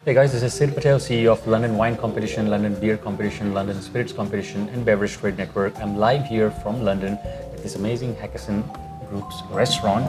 Hey guys, this is Sid Patel, CEO of London Wine Competition, London Beer Competition, London Spirits Competition, and Beverage Trade Network. I'm live here from London at this amazing Hakkasan Group's restaurant.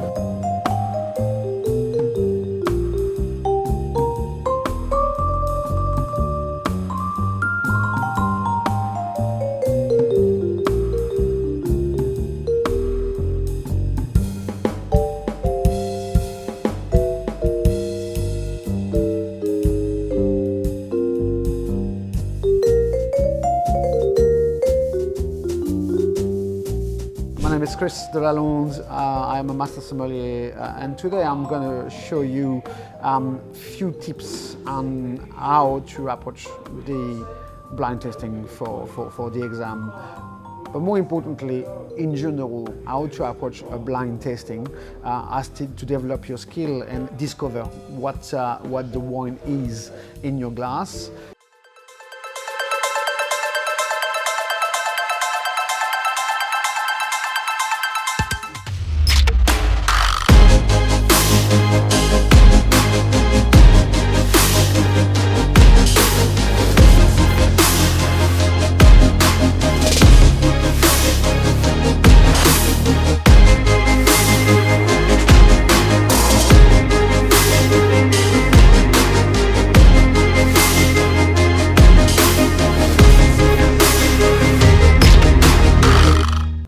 My name is Chris Delalonde. I am a Master Sommelier, and today I'm going to show you few tips on how to approach the blind tasting for the exam. But more importantly, in general, how to approach a blind tasting as to develop your skill and discover what the wine is in your glass.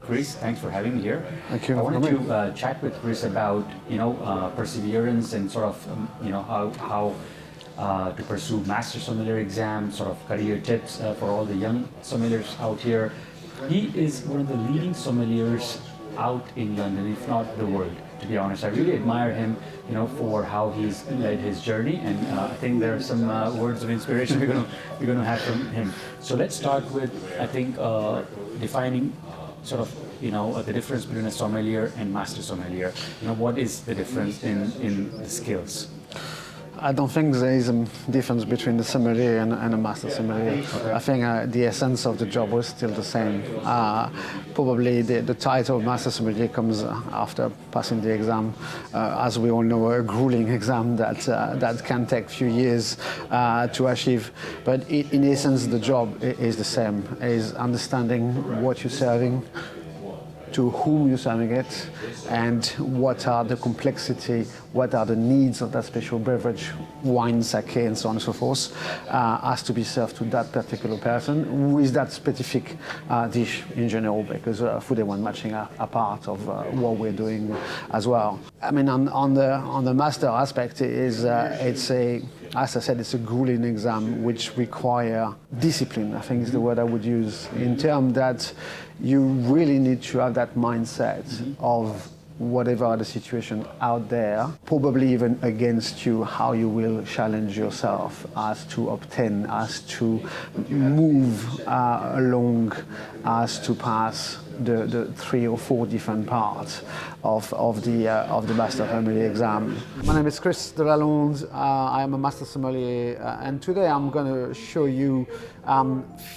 Chris, thanks for having me here. Thank you. I wanted to chat with Chris about perseverance and sort of how to pursue Master Sommelier exam, sort of career tips for all the young sommeliers out here. He is one of the leading sommeliers out in London, if not the world. To be honest, I really admire him, for how he's led his journey, and I think there are some words of inspiration we're going to have from him. So let's start with, I think, defining sort of the difference between a sommelier and master sommelier. What is the difference in the skills? I don't think there is a difference between the sommelier and a master sommelier. Okay. I think the essence of the job was still the same. Probably the title of master sommelier comes after passing the exam. As we all know, a grueling exam that can take a few years to achieve. But in essence, the job is the same, is understanding what you're serving, to whom you're serving it, and what are the complexity, what are the needs of that special beverage, wine, sake, and so on and so forth, has to be served to that particular person with that specific dish in general, because food and wine matching are part of what we're doing as well. I mean, on the master aspect, as I said, it's a grueling exam which require discipline, I think is the word I would use, in terms that you really need to have that mindset of whatever the situation out there, probably even against you, how you will challenge yourself as to obtain, as to move along, as to pass the 3 or 4 different parts of the Master Sommelier exam. My name is Chris Delalonde. I am a Master Sommelier, and today I'm going to show you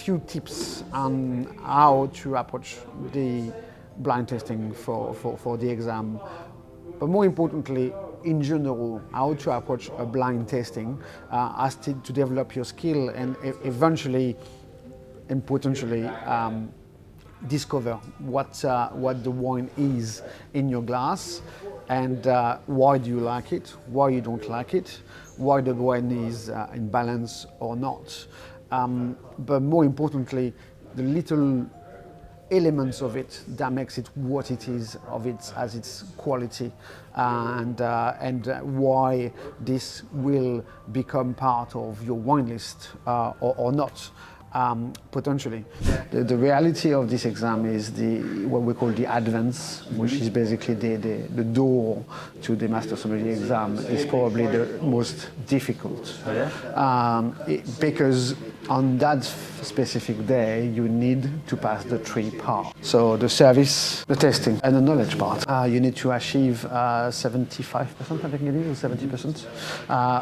few tips on how to approach the blind tasting for the exam. But more importantly, in general, how to approach a blind tasting as to develop your skill and eventually and potentially discover what the wine is in your glass, and why do you like it, why you don't like it, why the wine is in balance or not. But more importantly, the little elements of it that makes it what it is, as its quality, and why this will become part of your wine list or not. Potentially. The reality of this exam is what we call the advance, which is basically the door to the Master Sommelier exam, is probably the most difficult. Because on that specific day, you need to pass the 3 parts. So the service, the tasting, and the knowledge part. You need to achieve 75%, I think it is, or 70%.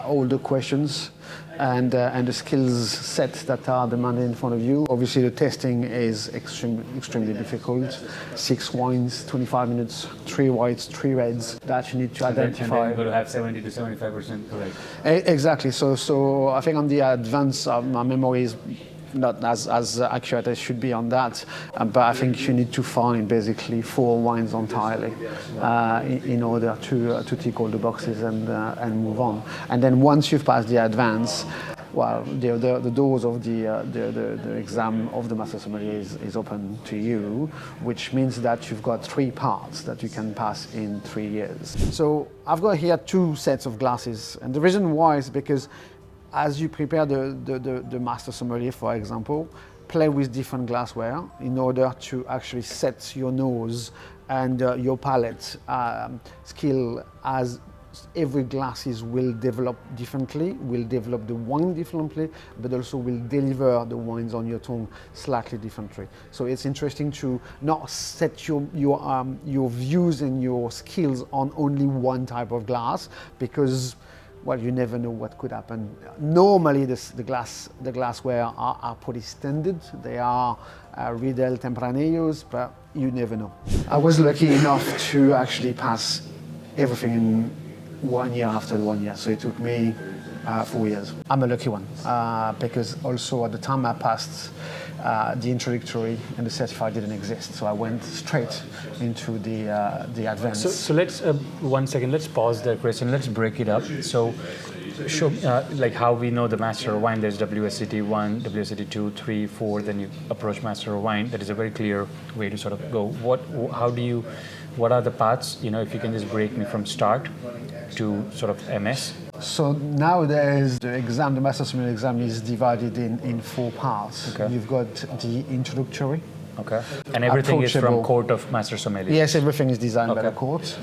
All the questions and the skills set that are demanded in front of you. Obviously, the testing is extremely difficult. 6 wines, 25 minutes, 3 whites, 3 reds that you need to identify. And then you're going to have 70 to 75% correct. Exactly. So I think on the advance, my memory is not as accurate as it should be on that, but I think you need to find basically 4 wines entirely in order to tick all the boxes and move on. And then once you've passed the advance, well, the doors of the exam of the Master Sommelier is open to you, which means that you've got 3 parts that you can pass in 3 years. So I've got here 2 sets of glasses, and the reason why is because as you prepare the Master Sommelier, for example, play with different glassware in order to actually set your nose and your palate skill, as every glasses will develop differently, will develop the wine differently, but also will deliver the wines on your tongue slightly differently. So it's interesting to not set your views and your skills on only one type of glass, because well, you never know what could happen. Normally, the glassware are pretty standard. They are Riedel Tempranillos, but you never know. I was lucky enough to actually pass everything in 1 year after 1 year, so it took me 4 years. I'm a lucky one because also at the time I passed, the introductory and the certified didn't exist, so I went straight into the advanced. So let's 1 second. Let's pause there, Chris, and let's break it up. So, show like how we know the Master of Wine. There's WSET 1, WSET 2, 3, 4. Then you approach Master of Wine. That is a very clear way to sort of go. What are the paths? You know, if you can just break me from start to sort of MS. So nowadays the exam, the Master Sommelier exam, is divided in 4 parts. Okay. You've got the introductory. Okay. And everything is from Court of Master Sommeliers? Yes, everything is designed by the court.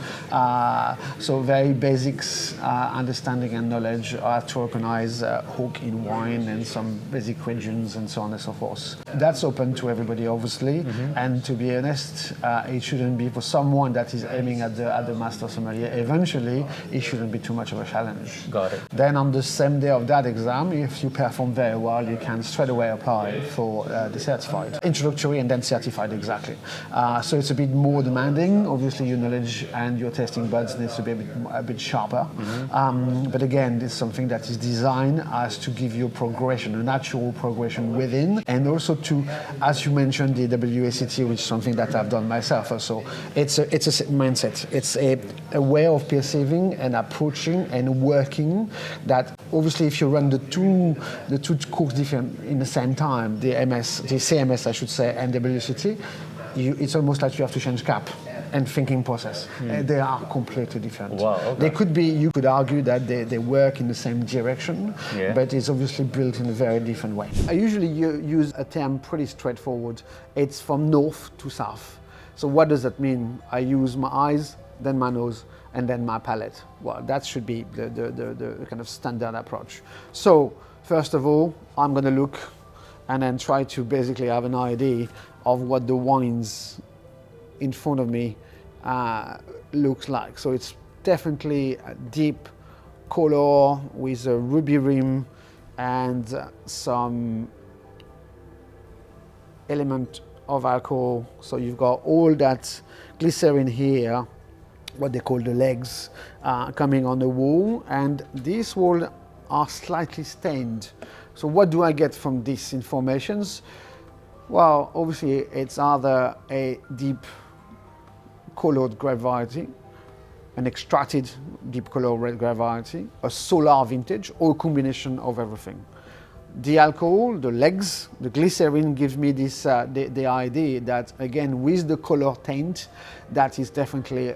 So very basics, understanding and knowledge how to recognize hook in wine and some basic regions and so on and so forth. That's open to everybody, obviously. And to be honest, it shouldn't be for someone that is aiming at the Master Sommelier. Eventually, it shouldn't be too much of a challenge. Got it. Then on the same day of that exam, if you perform very well, you can straight away apply for the certified. Introductory and then certified, exactly. So it's a bit more demanding. Obviously, your knowledge and your tasting buds needs to be a bit sharper. But again, it's something that is designed as to give you a progression, a natural progression within, and also to, as you mentioned, the WSET, which is something that I've done myself also. It's a mindset. It's a way of perceiving and approaching and working that obviously if you run the two courses different in the same time, the CMS I should say, and WSET, it's almost like you have to change cap and thinking process. They are completely different. Wow, okay. They could be, you could argue that they work in the same direction, but it's obviously built in a very different way. I usually use a term pretty straightforward. It's from north to south. So what does that mean? I use my eyes, then my nose, and then my palate. Well, that should be the kind of standard approach. So first of all, I'm going to look and then try to basically have an idea of what the wines in front of me looks like. So it's definitely a deep color with a ruby rim and some element of alcohol. So you've got all that glycerin here, what they call the legs, coming on the wall, and these walls are slightly stained. So what do I get from these informations? Well, obviously it's either a deep colored grape variety, an extracted deep colored red grape variety, a solar vintage, or a combination of everything. The alcohol, the legs, the glycerin gives me this the idea that again with the color taint, that is definitely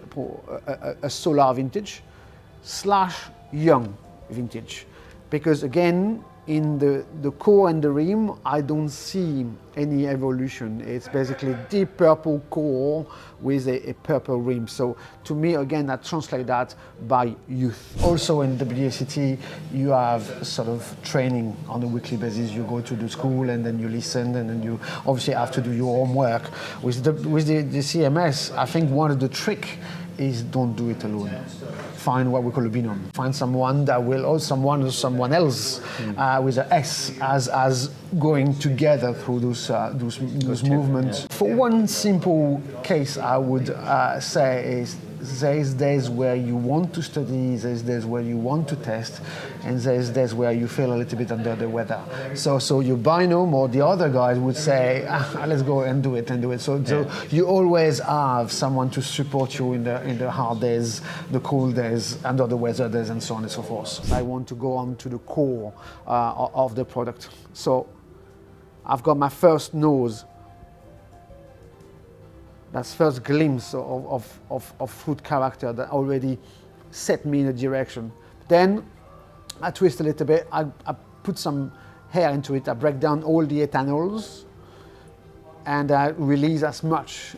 a solar vintage / young vintage, because again in the core and the rim I don't see any evolution. It's basically deep purple core with a purple rim. So to me again I translate that by youth. Also in WSET you have sort of training on a weekly basis. You go to the school and then you listen and then you obviously have to do your homework. With the CMS, I think one of the trick is don't do it alone. Find what we call a binom. Find someone that will, or someone else with an S as going together through those movements. Yeah. For one simple case, I would say is there's days where you want to study, there's days where you want to test, and there's days where you feel a little bit under the weather. So your binom or the other guys would say, let's go and do it. So you always have someone to support you in the hard days, the cool days, under the weather days, and so on and so forth. I want to go on to the core of the product. So I've got my first nose. That's first glimpse of fruit character that already set me in a direction. Then I twist a little bit, I put some hair into it, I break down all the ethanols, and I release as much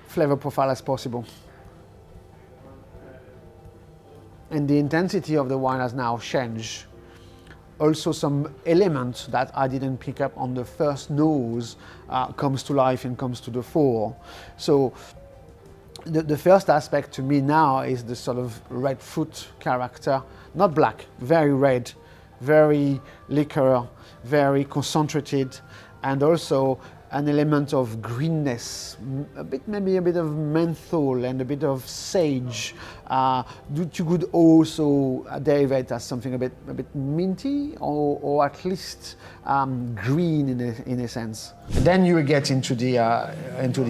flavor profile as possible. And the intensity of the wine has now changed. Also some elements that I didn't pick up on the first nose comes to life and comes to the fore. So the first aspect to me now is the sort of red fruit character, not black, very red, very liquor, very concentrated, and also an element of greenness, maybe a bit of menthol and a bit of sage. You could also derive as something a bit minty or at least green in a sense. And then you get into the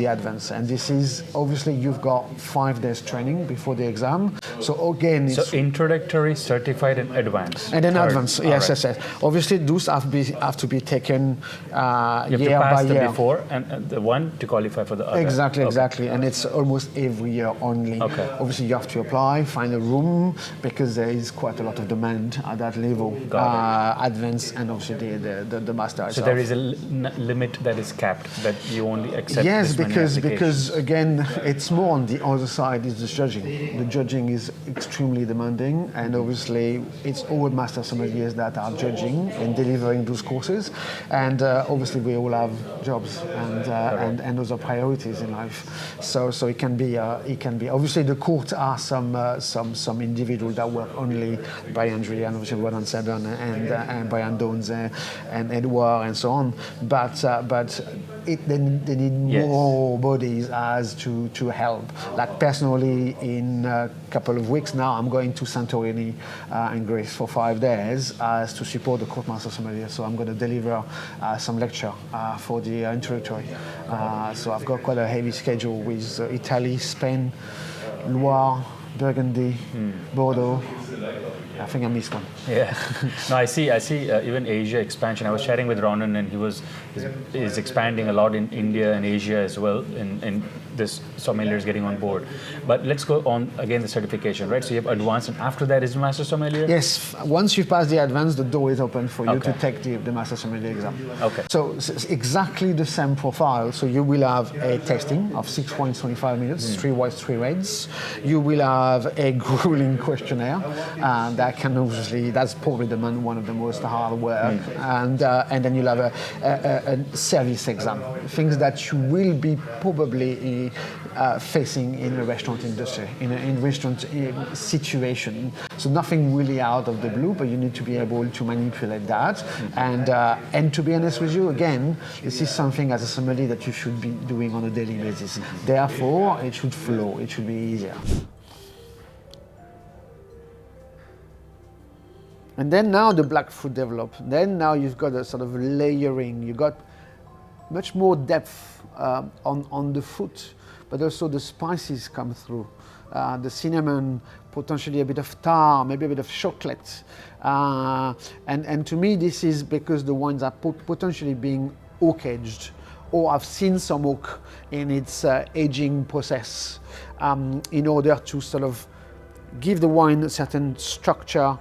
advance, and this is obviously you've got 5 days training before the exam. So again, so introductory, certified, and advanced. And then advanced, yes, right. yes. Obviously, those have to be taken You have year to pass by the year. before and the one to qualify for the other. Exactly. And it's almost every year only. Okay. Obviously, you have to apply, find a room, because there is quite a lot of demand at that level. Advanced and obviously the master itself. So there is a limit that is capped, that you only accept. Yes, this many because applications. again, it's more on the other side is the judging. The judging is extremely demanding, and obviously it's all master sommeliers that are judging and delivering those courses. And obviously we all have jobs and other priorities in life. So it can be obviously the court are some individual that work only, Brian Dre and obviously Ronan Seddon and Brian Dones and Edouard and so on. But they need more bodies as to help. Like personally, in a couple of weeks now, I'm going to Santorini in Greece for 5 days as to support the Court of Master Sommeliers. So I'm going to deliver some lecture for the introductory. So I've got quite a heavy schedule with Italy, Spain, Loire, Burgundy, Bordeaux. I think I missed one. Yeah. No, I see. Even Asia expansion. I was chatting with Ronan, and is expanding a lot in India and Asia as well. And this sommelier is getting on board. But let's go on again the certification, right? So you have advanced, and after that is master sommelier. Yes. Once you've passed the advanced, the door is open for you to take the master sommelier exam. Okay. So it's exactly the same profile. So you will have a tasting of 6 wines, 25 minutes, 3 whites, 3 reds. You will have a grueling questionnaire that can obviously, that's probably one of the most hard work. And then you'll have a service exam, things that you will be probably facing in a restaurant industry, in a restaurant situation. So nothing really out of the blue, but you need to be able to manipulate that. And to be honest with you, again, this is something as a sommelier that you should be doing on a daily basis. Therefore, it should flow, it should be easier. And then now the black fruit develop. Then now you've got a sort of layering. You've got much more depth on the fruit, but also the spices come through. The cinnamon, potentially a bit of tar, maybe a bit of chocolate. And to me, this is because the wines are potentially being oak-aged, or I've seen some oak in its aging process in order to sort of give the wine a certain structure,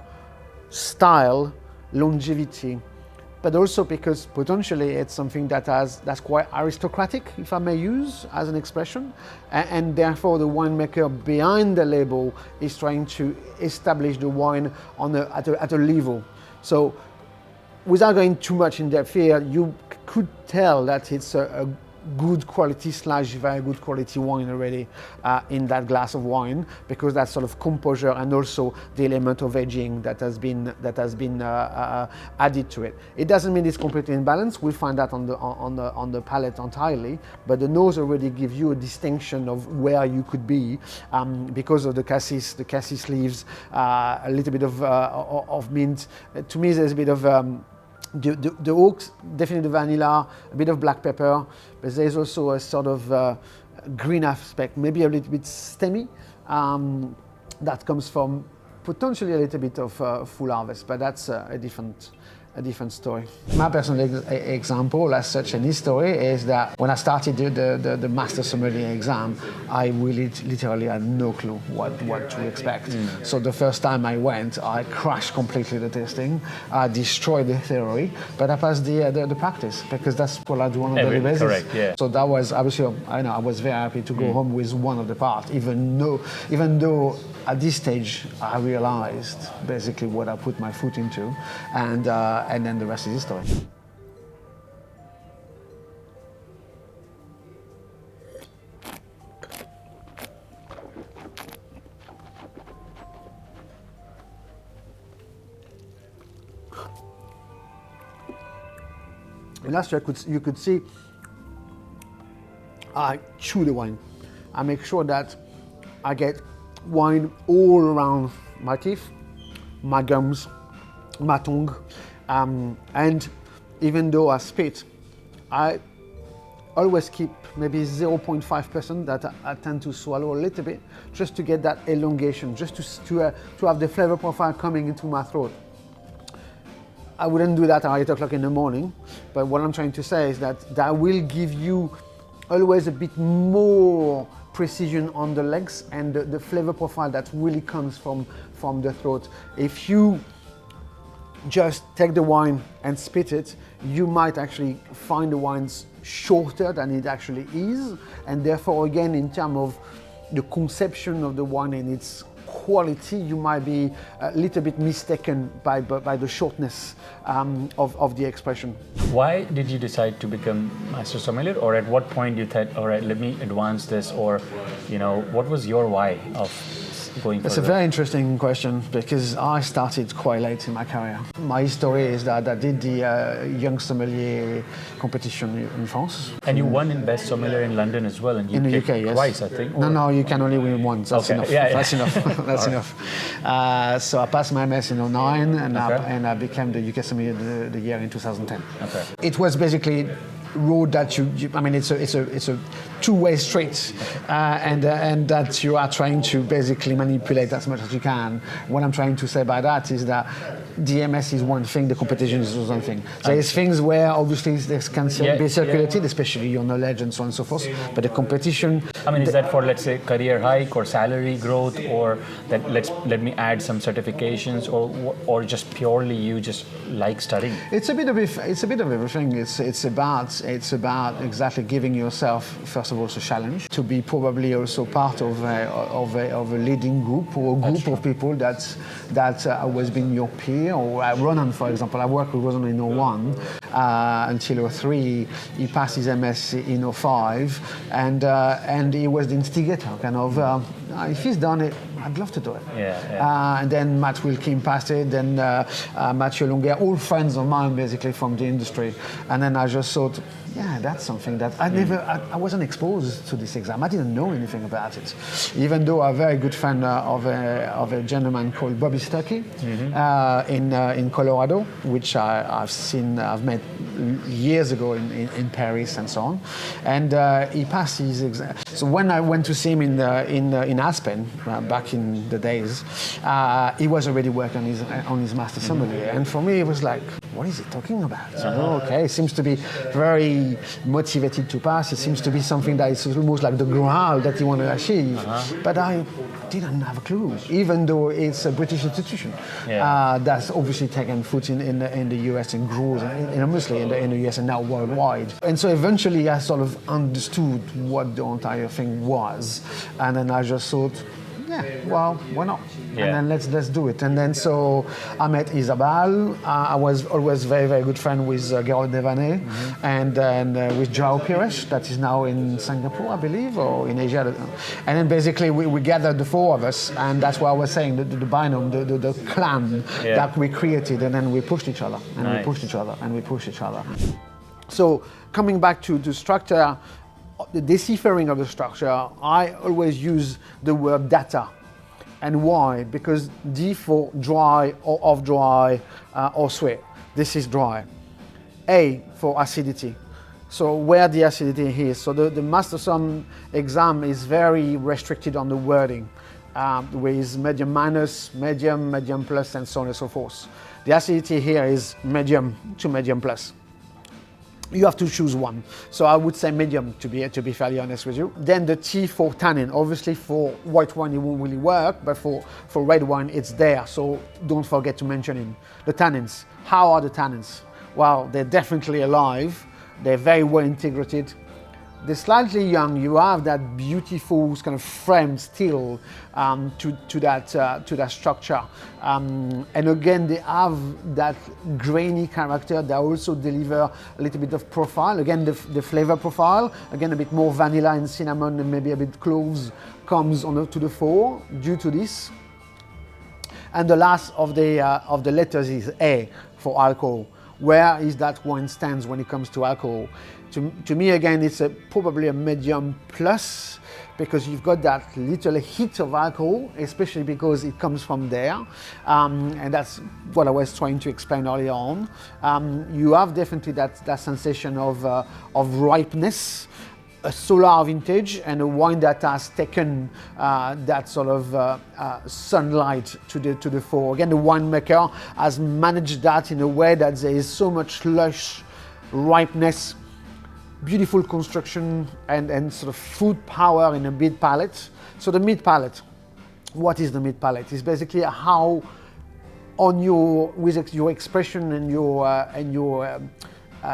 style, longevity, but also because potentially it's something that's quite aristocratic, if I may use as an expression, and therefore the winemaker behind the label is trying to establish the wine at a level. So without going too much in depth here, you could tell that it's a good quality / very good quality wine already in that glass of wine, because that sort of composure and also the element of aging that has been added to it. It doesn't mean it's completely in balance. We find that on the palate entirely, but the nose already gives you a distinction of where you could be because of the cassis leaves, a little bit of mint. To me, there's a bit of the oaks, definitely the vanilla, a bit of black pepper, but there's also a sort of green aspect, maybe a little bit stemmy, that comes from potentially a little bit of full harvest, but that's a different story. My personal example as such in this story is that when I started the Master Sommelier exam, I really literally had no clue what to expect. So the first time I went, I crashed completely the tasting, I destroyed the theory, but I passed the practice, because that's what I do on a daily basis. Correct, yeah. So that was obviously, I was very happy to go home with one of the parts, even though at this stage I realized basically what I put my foot into, and then the rest is history. And last year you could see I chew the wine. I make sure that I get wine all around my teeth, my gums, my tongue, and even though I spit, I always keep maybe 0.5% that I tend to swallow a little bit, just to get that elongation, just to have the flavor profile coming into my throat. I wouldn't do that at 8 o'clock in the morning, but what I'm trying to say is that will give you always a bit more precision on the legs and the flavor profile that really comes from the throat. If you just take the wine and spit it, you might actually find the wines shorter than it actually is, and therefore again in terms of the conception of the wine and its quality, you might be a little bit mistaken by the shortness of the expression. Why did you decide to become Master Sommelier, or at what point you thought, all right, let me advance this, or what was your why of going That's further? a very interesting question, because I started quite late in my career. My story is that I did the Young Sommelier competition in France. And you won in Best Sommelier in London as well, and In the UK, yes. twice, I think. No, you can only win once. That's Okay. enough. Yeah, yeah. That's enough. That's enough. So I passed my MS in 2009, and I became the UK Sommelier the year in 2010. Okay. It was basically road that I mean, it's a two-way street, and that you are trying to basically manipulate as much as you can. What I'm trying to say by that is that DMS is one thing, the competition is one thing. There is things where obviously there can be circulated, especially your knowledge and so on and so forth, but the competition... I mean, is that for, let's say, career hike or salary growth, or that let me add some certifications, or just purely you just like studying? It's a bit of everything. It's about exactly giving yourself, first of all, a challenge, to be probably also part of a leading group, or a group of people that always been your peer. Or Ronan, for example, I worked with Ronan in 2001 until 2003. He passed his MS in 2005, and he was the instigator, kind of. If he's done it, I'd love to do it. And then Matt Wilkin passed it, then Mathieu Longuet, all friends of mine basically from the industry. And then I just thought, yeah, that's something that I wasn't exposed to this exam. I didn't know anything about it. Even though I'm a very good fan of a gentleman called Bobby Stuckey in Colorado, which I've met years ago in Paris and so on. And he passed his exam. So when I went to see him in Aspen back in the days, he was already working on his Master Sommelier. And for me, it was like, what is he talking about? Okay, it seems to be very motivated to pass. It seems to be something that is almost like the graal that you want to achieve. But I didn't have a clue, even though it's a British institution that's obviously taken foot in the US and grows enormously in the US and now worldwide. And so eventually I sort of understood what the entire thing was. And then I just thought, yeah, well, why not? Yeah. And then let's do it. And then so I met Isabel. I was always very good friend with Gerald Devaney, and then with Joao Pires, that is now in Singapore, I believe, or in Asia. I don't know. And then basically we gathered the four of us, and that's what I was saying, the binom, the clan that we created, and then we pushed each other, and we pushed each other, and we pushed each other. So coming back to the structure, the deciphering of the structure, I always use the word data. And why? Because D for dry or off dry or sweet. This is dry. A for acidity. So where the acidity is. So the Master Somm exam is very restricted on the wording, with medium minus, medium plus, and so on and so forth. The acidity here is medium to medium plus. You have to choose one. So I would say medium, to be fairly honest with you. Then the T for tannin. Obviously for white wine it won't really work, but for red wine it's there. So don't forget to mention it. The tannins. How are the tannins? Well, they're definitely alive. They're very well integrated. They're slightly young. You have that beautiful kind of frame still to that structure, and again they have that grainy character. They also deliver a little bit of profile. Again, the flavor profile. Again, a bit more vanilla and cinnamon, and maybe a bit cloves comes to the fore due to this. And the last of the letters is A for alcohol. Where is that wine stands when it comes to alcohol? To me, again, it's probably a medium plus, because you've got that little hit of alcohol, especially because it comes from there, and that's what I was trying to explain earlier on. You have definitely that sensation of ripeness, a solar vintage, and a wine that has taken that sort of sunlight to the fore. Again, the winemaker has managed that in a way that there is so much lush ripeness, beautiful construction, and sort of fruit power in a mid palate. So the mid palate, what is the mid palate? It's basically how, with your expression and your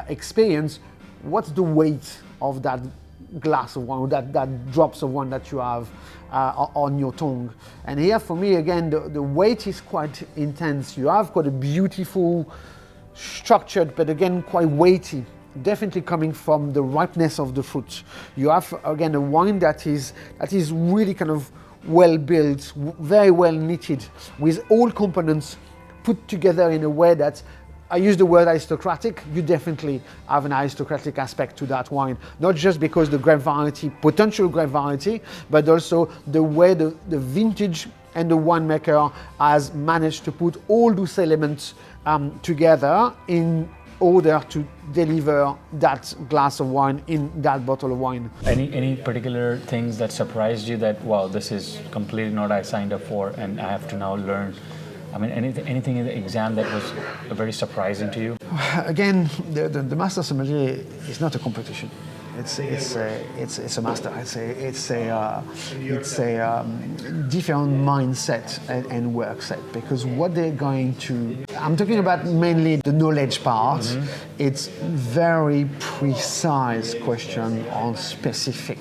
experience, what's the weight of that glass of wine, that drops of wine that you have on your tongue. And here for me, again, the weight is quite intense. You have got a beautiful, structured, but again quite weighty, definitely coming from the ripeness of the fruit. You have again a wine that is really kind of well built, very well knitted, with all components put together in a way that, I use the word aristocratic, you definitely have an aristocratic aspect to that wine. Not just because the grape variety, potential grape variety, but also the way the vintage and the winemaker has managed to put all those elements together in order to deliver that glass of wine in that bottle of wine. Any particular things that surprised you that, wow, this is completely not what I signed up for and I have to now learn? I mean, anything in the exam that was very surprising to you? Again, the Master Sommelier is not a competition. It's a master. It's a different mindset and work set, because what they're going to, I'm talking about mainly the knowledge part. It's very precise question on specific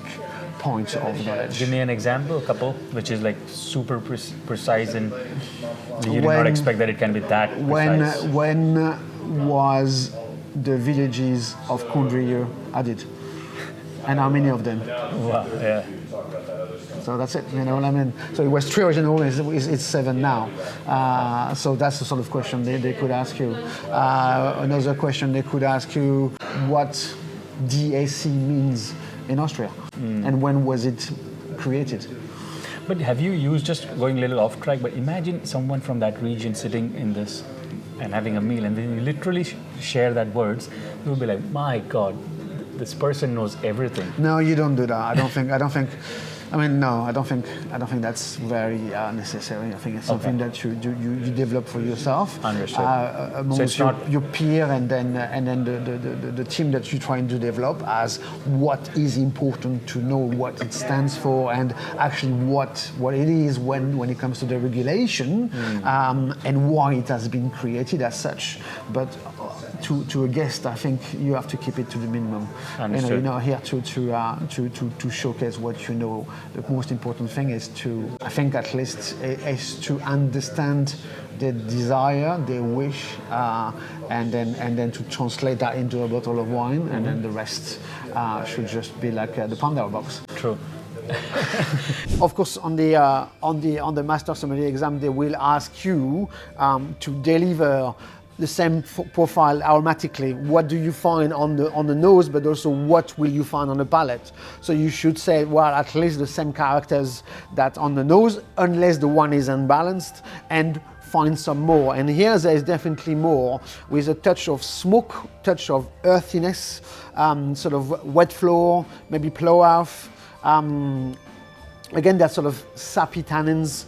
points of knowledge. Give me an example, a couple, which is like super precise, and you did not expect that it can be that precise. When was the villages of Condrieu added? And how many of them? Wow, yeah. So that's it, you know what I mean? So it was 3 original, it's 7 now. So that's the sort of question they could ask you. Another question they could ask you, what DAC means in Austria, and when was it created? But have you used, just going a little off track, but imagine someone from that region sitting in this and having a meal, and then you literally share that words, you'll be like, my God, this person knows everything. No, you don't do that. I don't think. I don't think that's very necessary. I think it's something that you develop for yourself. Understood. Amongst so your peer, and then the team that you try to develop as what is important to know, what it stands for, and actually what it is when it comes to the regulation, and why it has been created as such. But to a guest, I think you have to keep it to the minimum. You're not here to showcase what you know. The most important thing is I think at least, is to understand their desire, their wish, and then to translate that into a bottle of wine, and then the rest should just be like the Pandora box. True. Of course, on the Master Sommelier exam, they will ask you to deliver the same profile aromatically. What do you find on the nose, but also what will you find on the palate? So you should say, well, at least the same characters that on the nose, unless the one is unbalanced, and find some more. And here there is definitely more, with a touch of smoke, touch of earthiness, sort of wet floor, maybe plow-off. Again, that sort of sappy tannins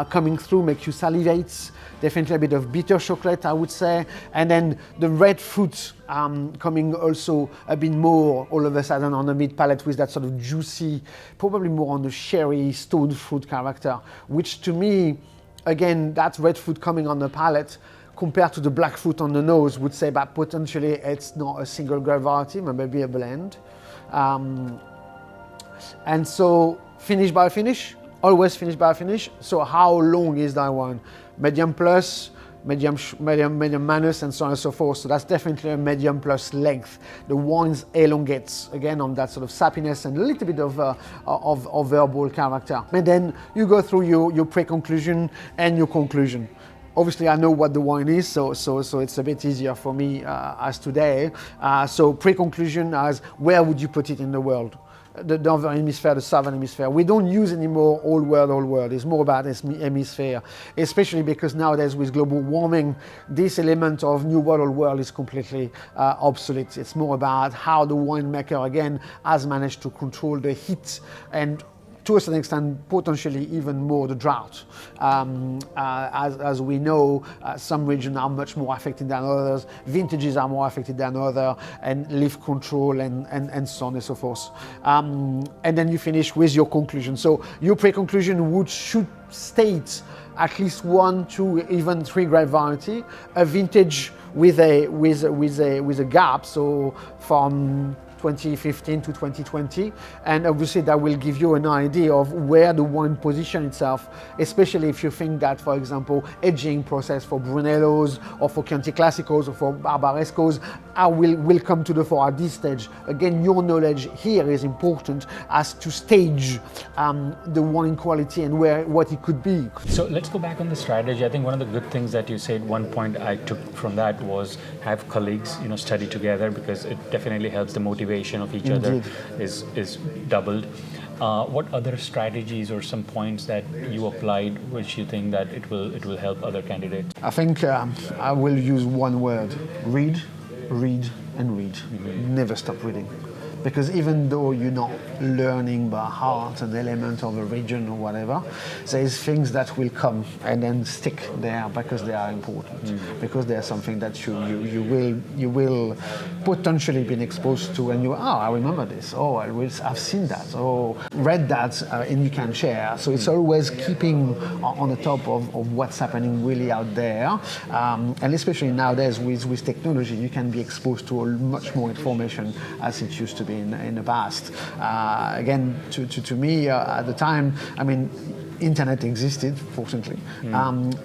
coming through, make you salivate. Definitely a bit of bitter chocolate, I would say. And then the red fruit coming also a bit more all of a sudden on the mid palate, with that sort of juicy, probably more on the sherry stone fruit character, which to me, again, that red fruit coming on the palate compared to the black fruit on the nose would say that potentially it's not a single grape variety, but maybe a blend. And so finish by finish, always finish by finish. So how long is that one? Medium plus, medium minus, and so on and so forth. So that's definitely a medium plus length. The wines elongates, again, on that sort of sappiness and a little bit of verbal character. And then you go through your pre-conclusion and your conclusion. Obviously, I know what the wine is, so it's a bit easier for me as today. So pre-conclusion as where would you put it in the world? The northern hemisphere, the southern hemisphere. We don't use anymore all world. It's more about this hemisphere, especially because nowadays with global warming, this element of new world, old world is completely obsolete. It's more about how the winemaker, again, has managed to control the heat and, to a certain extent, potentially even more the drought. As we know, some regions are much more affected than others, vintages are more affected than others, and leaf control and so on and so forth. And then you finish with your conclusion. So your pre-conclusion should state at least 1, 2, even 3 grape variety, a vintage with a gap, so from 2015 to 2020, and obviously that will give you an idea of where the wine position itself, especially if you think that, for example, aging process for Brunelos or for Chianti Classicos or for Barbarescos will come to the fore at this stage. Again, your knowledge here is important as to stage the wine quality and what it could be. So let's go back on the strategy. I think one of the good things that you said, one point I took from that was have colleagues, study together, because it definitely helps the motivation of each other is doubled. What other strategies or some points that you applied which you think that it will help other candidates? I think I will use one word: read, and read. Never stop reading. Because even though you're not learning by heart an element of a region or whatever, there's things that will come and then stick there because they are important, because they are something that you will potentially be exposed to, and I remember this, I've seen that, read that, and you can share. So it's always keeping on the top of what's happening really out there, and especially nowadays with technology, you can be exposed to much more information as it used to be in the past. Again, to me, at the time, internet existed, fortunately,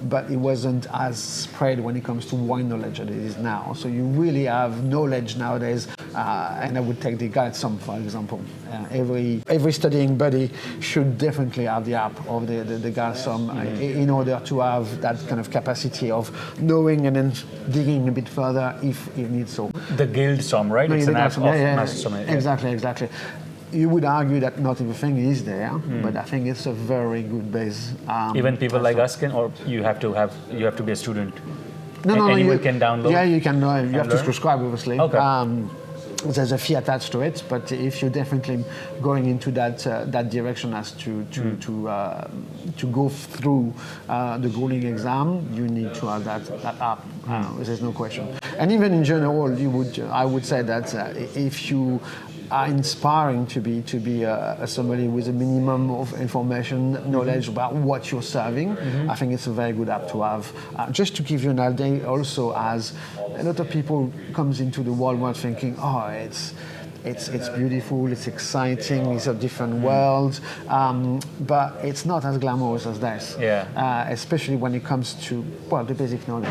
but it wasn't as spread when it comes to wine knowledge as it is now. So you really have knowledge nowadays, and I would take the Guide Som, for example. Every studying buddy should definitely have the app of the Guide Som in order to have that kind of capacity of knowing and then digging a bit further if you need so. The Guild Som, right? It's an app of Master Sommelier. Exactly. You would argue that not everything is there, but I think it's a very good base. Even people like us can, or you have to be a student. No, anyone can download. Yeah, you can. You have to subscribe, obviously. Okay. There's a fee attached to it, but if you're definitely going into that direction as to go through the grueling exam, you need to have that app. There's no question. And even in general, I would say that if you are inspiring to be a sommelier with a minimum of information, knowledge about what you're serving. I think it's a very good app to have. Just to give you an idea, also, as a lot of people comes into the world thinking, oh, it's beautiful, it's exciting, it's a different world, but it's not as glamorous as this. Yeah. Especially when it comes to, well, the basic knowledge.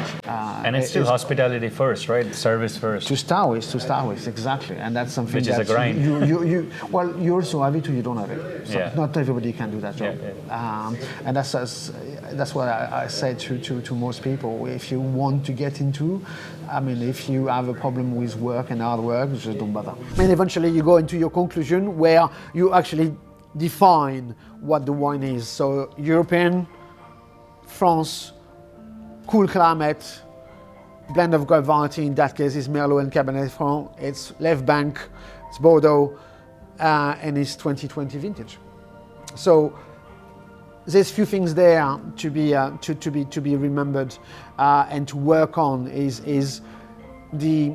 And it's still hospitality first, right? Service first. To start with, exactly. And that's something Which is a grind. You also have it or you don't have it. So Yeah. not everybody can do that job. Yeah. And that's what I say to most people. If you want to get into, I mean, if you have a problem with work and hard work, just don't bother. And eventually you go into your conclusion where you actually define what the wine is. So European, France, cool climate, blend of grape variety, in that case is Merlot and Cabernet Franc. It's Left Bank, it's Bordeaux, and it's 2020 vintage. So there's few things there to be remembered and to work on is the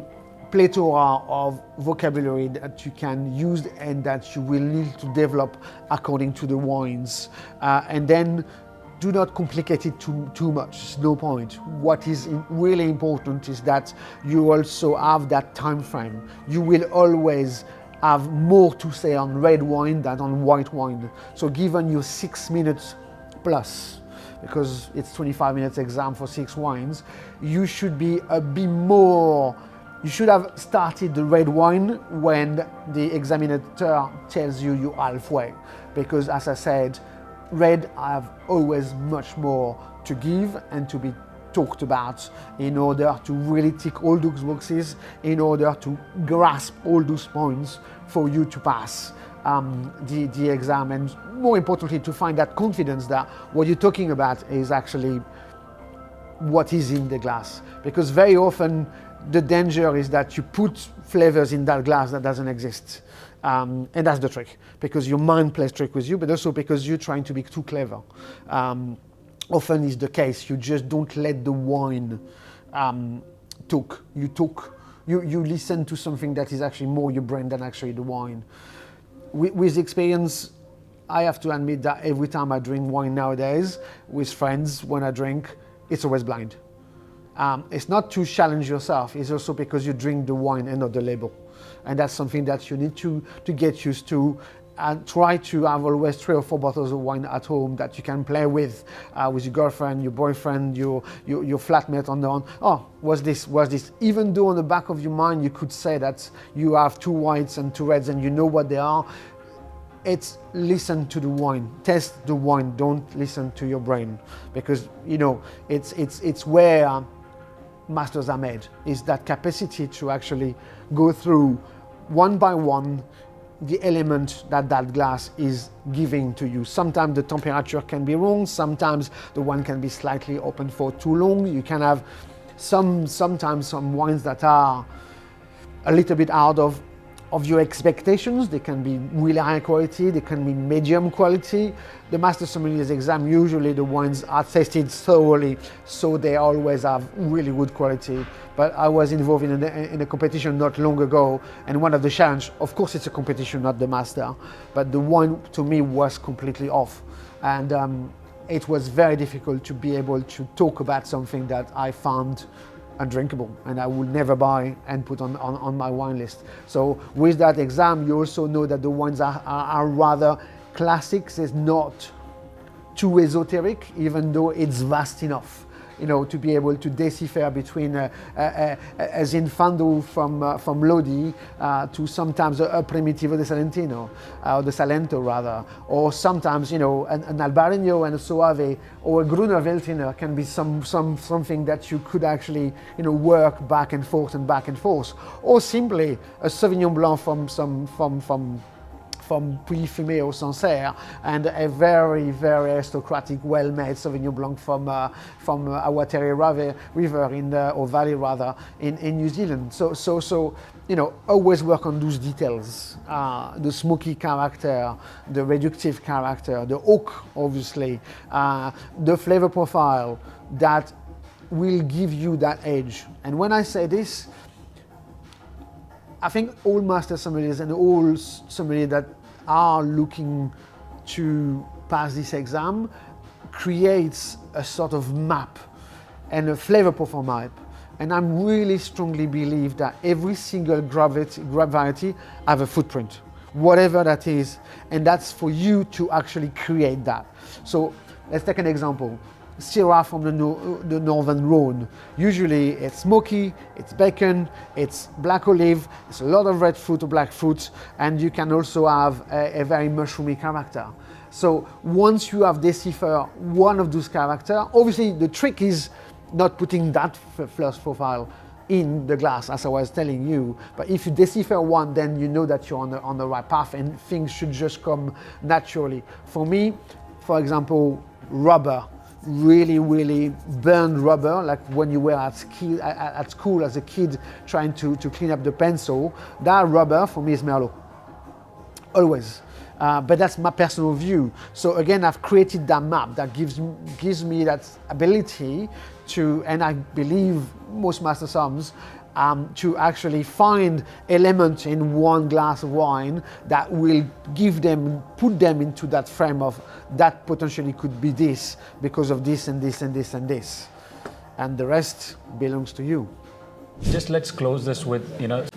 plethora of vocabulary that you can use and that you will need to develop according to the wines, and then do not complicate it too much. There's no point. What is really important is that you also have that time frame. You will always have more to say on red wine than on white wine. So given you 6 minutes plus, because it's 25 minutes exam for 6 wines, you should be a bit more, you should have started the red wine when the examiner tells you you're halfway. Because as I said, red have always much more to give and to be talked about in order to really tick all those boxes, in order to grasp all those points for you to pass the exam, and more importantly to find that confidence that what you're talking about is actually what is in the glass. Because very often the danger is that you put flavors in that glass that doesn't exist. And that's the trick, because your mind plays trick with you, but also because you're trying to be too clever. Often is the case. You just don't let the wine talk. You listen to something that is actually more your brain than actually the wine. With experience, I have to admit that every time I drink wine nowadays with friends, when I drink, it's always blind. It's not to challenge yourself, it's also because you drink the wine and not the label. And that's something that you need to get used to, and try to have always 3 or 4 bottles of wine at home that you can play with your girlfriend, your boyfriend, your flatmate on the on. Oh, what's this? Even though on the back of your mind you could say that you have 2 whites and 2 reds and you know what they are, it's listen to the wine, test the wine, don't listen to your brain, because you know it's where masters are made, is that capacity to actually go through one by one the element that glass is giving to you. Sometimes the temperature can be wrong, sometimes the wine can be slightly open for too long. You can have sometimes some wines that are a little bit out of your expectations. They can be really high quality, they can be medium quality. The Master Sommelier's exam, usually the wines are tested thoroughly, so they always have really good quality. But I was involved in a competition not long ago, and one of the challenges, of course it's a competition, not the master, but the wine to me was completely off. And it was very difficult to be able to talk about something that I found undrinkable and I will never buy and put on my wine list. So with that exam, you also know that the wines are rather classics. It's not too esoteric, even though it's vast enough, you know, to be able to decipher between a Zinfandel from Lodi to sometimes a Primitivo de Salentino, or the Salento rather, or sometimes, you know, an Albarino and a Soave, or a Gruner Veltliner can be something that you could actually, you know, work back and forth, or simply a Sauvignon Blanc from Puy-Fumé or Sancerre, and a very, very aristocratic, well-made Sauvignon Blanc from Awatere River or Valley rather in New Zealand. So you know, always work on those details, the smoky character, the reductive character, the oak, obviously, the flavor profile that will give you that edge. And when I say this, I think all master sommeliers and all sommeliers that are looking to pass this exam creates a sort of map and a flavor profile map. And I really strongly believe that every single grape variety have a footprint, whatever that is, and that's for you to actually create that. So let's take an example. Syrah from the Northern Rhone. Usually it's smoky, it's bacon, it's black olive, it's a lot of red fruit or black fruit, and you can also have a very mushroomy character. So once you have deciphered one of those characters, obviously the trick is not putting that first profile in the glass, as I was telling you. But if you decipher one, then you know that you're on the right path, and things should just come naturally. For me, for example, rubber. Really burned rubber, like when you were at school as a kid trying to clean up the pencil. That rubber for me is Merlot, always. But that's my personal view. So again, I've created that map that gives me that ability to, and I believe most master somms, to actually find elements in one glass of wine that will put them into that frame of that potentially could be this because of this and this and this and this. And the rest belongs to you. Just let's close this with,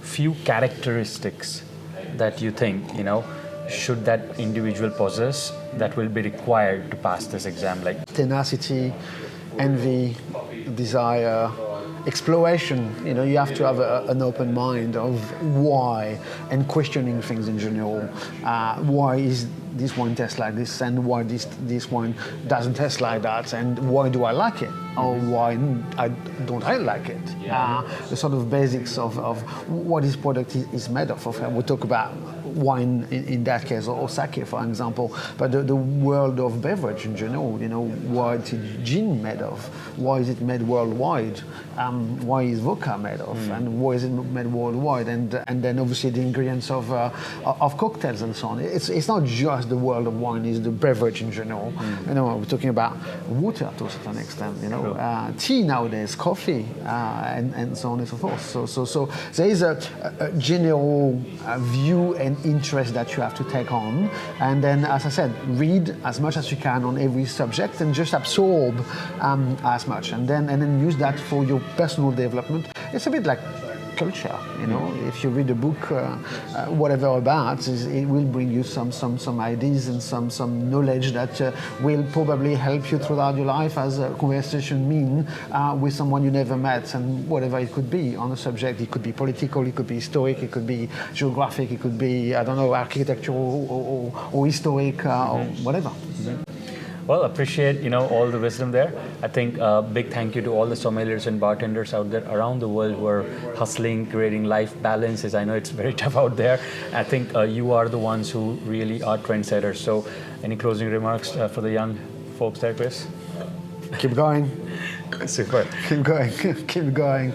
few characteristics that you think, should that individual possess that will be required to pass this exam, like tenacity, envy, desire, exploration. You have to have an open mind of why, and questioning things in general. Why is this wine taste like this, and why this wine doesn't taste like that, and why do I like it, or why don't I like it? The sort of basics of what this product is made of. We talk about wine in that case, or sake, for example, but the world of beverage in general. What is gin made of? Why is it made worldwide? Why is vodka made of? And why is it made worldwide? And then obviously the ingredients of cocktails and so on. It's not just the world of wine; it's the beverage in general. We're talking about water to a certain extent. Tea nowadays, coffee, and so on and so forth. So there is a general view and interest that you have to take on, and then, as I said, read as much as you can on every subject and just absorb as much, and then use that for your personal development. It's a bit like culture, If you read a book, whatever about, it will bring you some ideas and some knowledge that will probably help you throughout your life as a conversation with someone you never met, and whatever it could be on a subject. It could be political, it could be historic, it could be geographic, it could be, architectural or historic, or whatever. Well, appreciate all the wisdom there. I think a big thank you to all the sommeliers and bartenders out there around the world who are hustling, creating life balances. I know it's very tough out there. I think you are the ones who really are trendsetters. So, any closing remarks for the young folks there, Chris? Keep going. Super. Keep going. Keep going.